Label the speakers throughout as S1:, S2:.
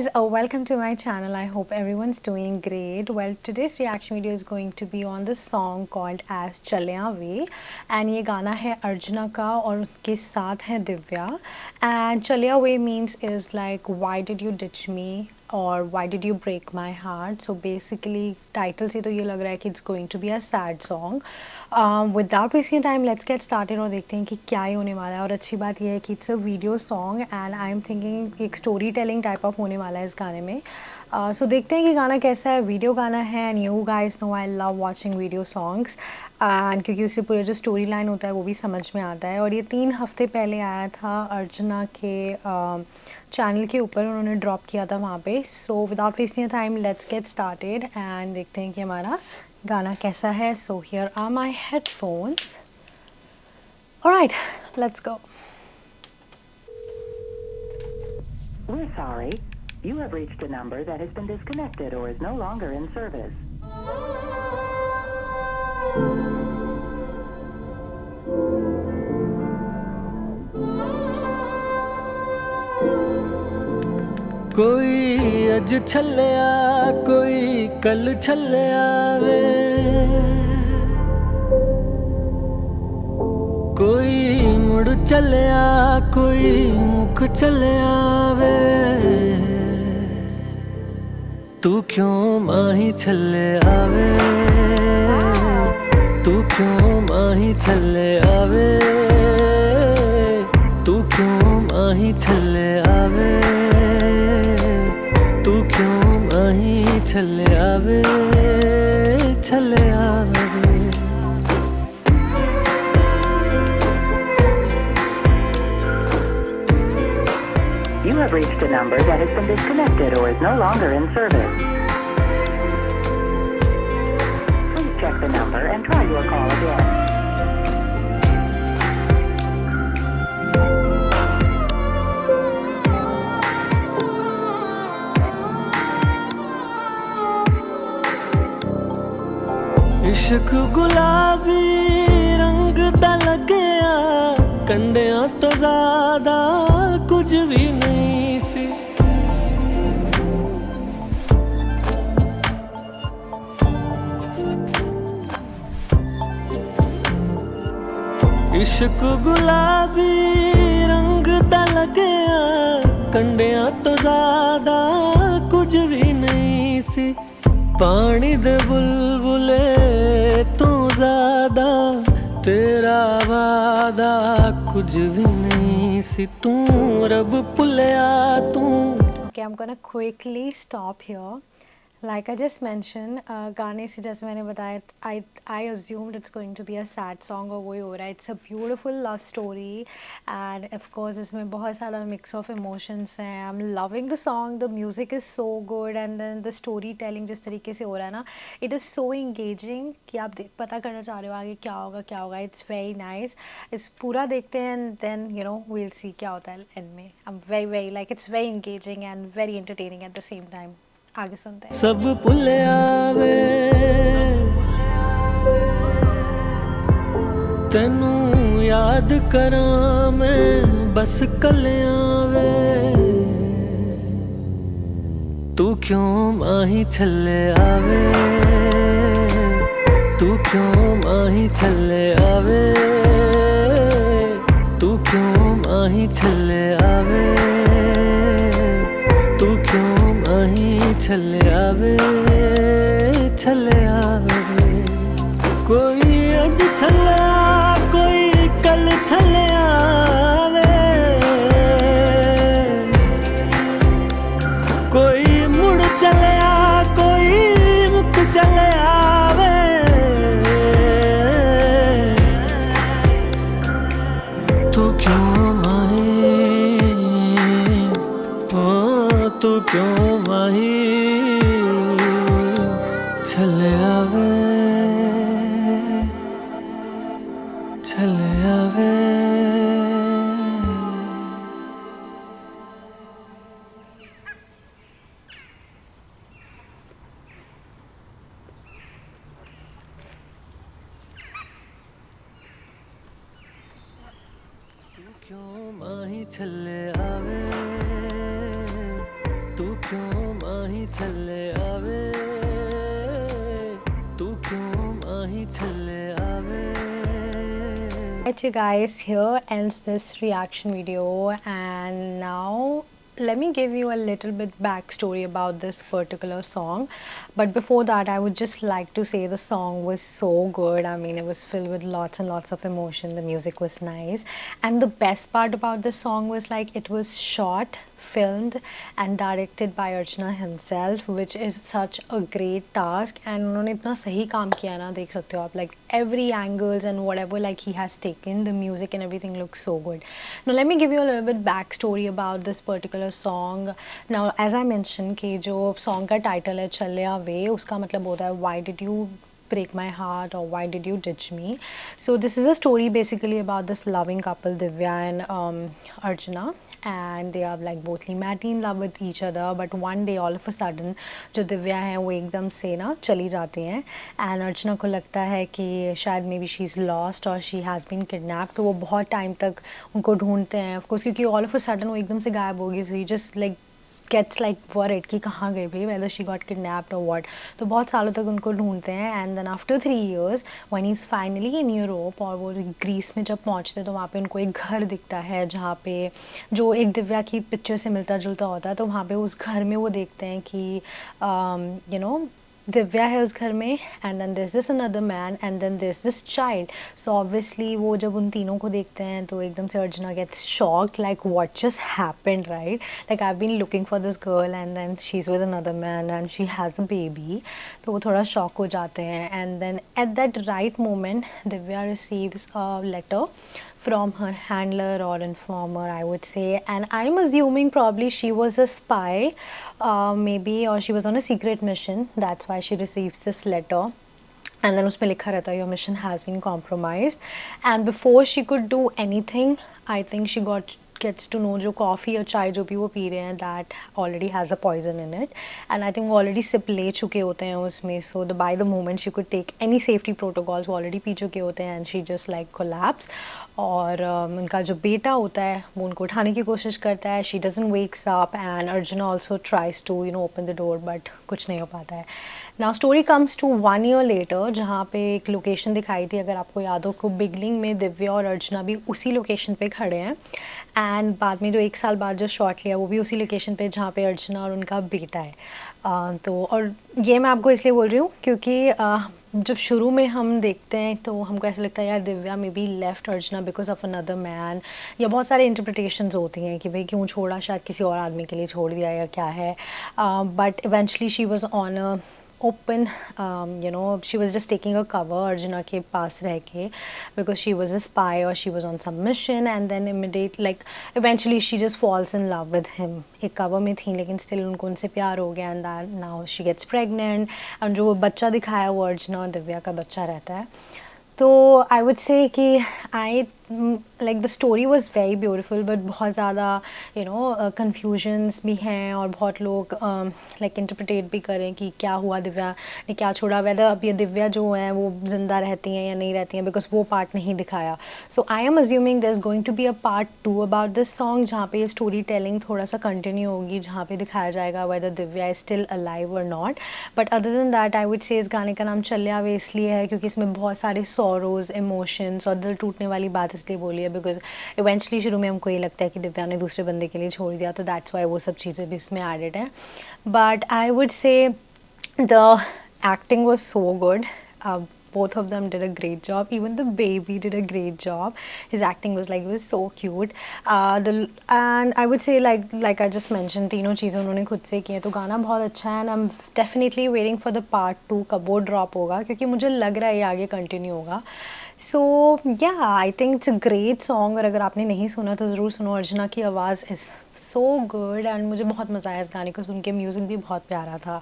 S1: guys, welcome to my channel. I hope everyone's doing great. Well, today's reaction video is going to be on the song called as Chaliya Ve, and ये गाना है अर्चना का और उनके साथ है Divya. And Chaliya Ve means is like why did you ditch me or why did you break my heart. So basically title से तो ये लग रहा है कि it's going to be a sad song. Without wasting time, let's get started और देखते हैं कि क्या ही होने वाला है. और अच्छी बात यह है कि it's a video song and I'm thinking एक story telling type of होने वाला है इस गाने में. So देखते हैं कि गाना कैसा है. वीडियो गाना है and you guys know I love watching video songs and क्योंकि उससे पूरा जो स्टोरी लाइन होता है वो भी समझ में आता है. और ये 3 हफ्ते पहले आया था अर्चना के चैनल के ऊपर, उन्होंने ड्रॉप किया था वहाँ पे. So without wasting time let's get started and देखते हैं कि हमारा गाना कैसा है. So here are my headphones. Alright, let's go.
S2: We're sorry. You have reached a number that has been disconnected or is no longer in service.
S3: कोई अज छल्लिया कोई कल छल्लिया वे, कोई मुड़ चलिया कोई मुख चलिया वे. तू क्यों माही छल्लिया वे, तू क्यों माही छल्लिया वे, तू क्यों माही छल्लिया वे, तू क्यों माही छल्लिया वे, छल्लिया वे.
S2: You have reached a number that has been disconnected or is no longer in service. Please check the number and try your call again.
S3: इश्क गुलाबी रंग दा लगया, कंडियां तो ज्यादा कुछ भी नहीं सी. इश्क गुलाबी रंग दा लगया, कंडियां तो ज्यादा कुछ भी नहीं सी. पानी दे बुलबुले तू ज्यादा, तेरा वादा कुछ भी नहीं सी. तू रब पुलिया तू.
S1: Okay, I'm gonna quickly stop here. Like I just mentioned, गाने से जैसे मैंने बताया, I assumed it's going to be a sad song और वही हो रहा है. It's a beautiful love story and of course इसमें बहुत सारा mix of emotions हैं. I'm loving the song, the music is so good and then the storytelling जिस तरीके से हो रहा है ना, it is so engaging कि आप पता करना चाह रहे हो आगे क्या होगा क्या होगा. It's very nice. इस पूरा देखते हैं and then you know we'll see क्या होता है end में. I'm very like it's very engaging and very entertaining at the same time. आगे सुनते हैं.
S3: सब पुलिया वे, तेनू याद करा मैं बस कलिया वे. तू क्यों माही छल्लिया वे, तू क्यों माही छल्लिया वे, तू क्यों माही छल्लिया वे, तू क्यों माही छल्लिया वे, छल्लिया वे. कोई अज छल्लिया कोई कल छल्लिया वे, कोई मुड़ चलिया कोई मुख चलिया वे. तू क्यों माही, ओ तू क्यों माही छल्लिया वे, छल्लिया वे. तू क्यों माही छल्लिया वे, तू क्यों माही चले आवे, तू क्यों माही चले आवे।
S1: Alright you guys, here ends this reaction video, and now let me give you a little bit backstory about this particular song. But before that, I would just like to say the song was so good. I mean, it was filled with lots and lots of emotion. The music was nice, and the best part about this song was like it was shot, filmed and directed by Archana himself, which is such a great task. And उन्होंने इतना सही काम किया ना, देख सकते हो आप, like every angles and whatever like he has taken, the music and everything looks so good. Now let me give you a little bit backstory about this particular song. Now as I mentioned कि जो song का title है चलिया वे, उसका मतलब होता है why did you break my heart or why did you ditch me. So this is a story basically about this loving couple Divya and Archana, and they are like bothly madly in love with each other, but one day all of a sudden जो दिव्या हैं वो एकदम से ना चली जाती हैं, and अर्चना को लगता है कि शायद may be she is lost और शी हैज़ बीन किडनैप. तो वो बहुत टाइम तक उनको ढूंढते हैं ऑफकोर्स, क्योंकि ऑल ऑफ अ सडन वो एकदम से गायब होगी. So he just like gets like worried कि कहाँ गई भाई, whether she got kidnapped or what. तो बहुत सालों तक उनको ढूंढते हैं, and then after 3 years when he is finally in Europe, और वो ग्रीस में जब पहुँचते तो वहाँ पे उनको एक घर दिखता है जहाँ पे जो एक दिव्या की पिक्चर से मिलता जुलता होता है. तो वहाँ पे उस घर में वो देखते हैं कि यू नो दिव्या है उस घर में, and then this this another man, and then this child. So obviously वो जब उन तीनों को देखते हैं तो एकदम से Archana gets shocked like what just happened, right. Like I have been looking for this girl and then she is with another man and she has a baby. तो वो थोड़ा शॉक हो जाते हैं, and then at that right moment Divya receives a letter from her handler or informer, I would say, and I'm assuming probably she was a spy, maybe, or she was on a secret mission. That's why she receives this letter. And then उसमें लिखा रहता है your mission has been compromised. And before she could do anything, I think she gets to know जो coffee और चाय जो भी वो पी रहे हैं that already has a poison in it, and I think वो already sip ले चुके होते हैं उसमें. So by the moment she could take any safety protocols वो already पी चुके होते हैं, and she just like collapse. और उनका जो बेटा होता है वो उनको उठाने की कोशिश करता है. She doesn't wakes up, and Arjuna also tries to open the door, but कुछ नहीं हो पाता है. Now story comes to 1 year later, जहाँ पे एक लोकेशन दिखाई थी, अगर आपको याद हो, को बिगनिंग में दिव्या और अर्चना भी उसी लोकेशन पे खड़े हैं, एंड बाद में जो 1 साल बाद जो शॉट लिया वो भी उसी लोकेशन पे जहाँ पे अर्चना और उनका बेटा है. तो और ये मैं आपको इसलिए बोल रही हूँ क्योंकि जब शुरू में हम देखते हैं तो हमको ऐसा लगता है यार Divya may be left Archana because of another man, या बहुत सारे इंटरप्रिटेशंस होती हैं कि भाई क्यों छोड़ा, शायद किसी और आदमी के लिए छोड़ दिया या क्या है. But eventually she was on a open, she was just taking a cover Arjuna के पास रह के, because she was a spy or she was on some mission, and then eventually she just falls in love with him. एक cover में थी लेकिन still उनको उनसे प्यार हो गया, and that now she gets pregnant, and जो बच्चा दिखाया वो अर्चना और दिव्या का बच्चा रहता है. तो I would say कि like the story was very beautiful, but बहुत ज़्यादा confusions भी हैं, और बहुत लोग like interpretate भी करें कि क्या हुआ, दिव्या ने क्या छोड़ा, whether अब ये दिव्या जो है वो ज़िंदा रहती हैं या नहीं रहती हैं, because वो पार्ट नहीं दिखाया. So I am assuming there's going to be a part 2 about this song, जहाँ पे ये स्टोरी टेलिंग थोड़ा सा कंटिन्यू होगी, जहाँ पे दिखाया जाएगा whether Divya is still alive or not. But other than that I would say इस गाने का नाम चलिया वे इसलिए है क्योंकि इसमें बहुत सारे sorrows, emotions और दिल टूटने वाली बात इसलिए बोली है बिकॉज इवेंचुअली शुरू में हमको ये लगता है कि दिव्या ने दूसरे बंदे के लिए छोड़ दिया, तो दैट्स वाई वो सब चीज़ें भी इसमें एडेड हैं. But I would say the acting was so good. Both of them did a great job. Even the baby did a great job. His acting was like, it was so cute. And I would say like I just mentioned, तीनों चीज़ें उन्होंने खुद से की हैं, तो गाना बहुत अच्छा है. and I'm definitely waiting for the part 2 कब वो ड्रॉप होगा, क्योंकि मुझे लग रहा है ये आगे कंटिन्यू होगा. सो या I think it's a great song, और अगर आपने नहीं सुना तो ज़रूर सुनो. अर्चना की आवाज़ इज़ सो गुड, एंड मुझे बहुत मज़ा आया इस गाने को सुन के. म्यूज़िक भी बहुत प्यारा था.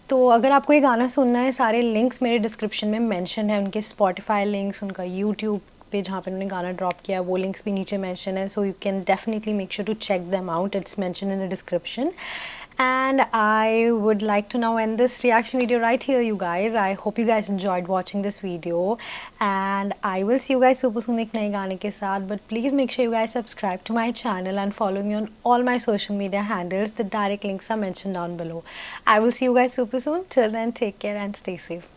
S1: तो अगर आपको ये गाना सुनना है, सारे लिंक्स मेरे डिस्क्रिप्शन में मेंशन है, उनके स्पॉटिफाई लिंक्स, उनका यूट्यूब पे जहाँ पे उन्होंने गाना ड्रॉप किया वो लिंक्स भी नीचे मेंशन है. So you can definitely make sure to check them out. It's mention in the description. And I would like to now end this reaction video right here, you guys. I hope you guys enjoyed watching this video, and I will see you guys super soon एक नए गाने के साथ. But please make sure you guys subscribe to my channel and follow me on all my social media handles. The direct links are mentioned down below. I will see you guys super soon. Till then, take care and stay safe.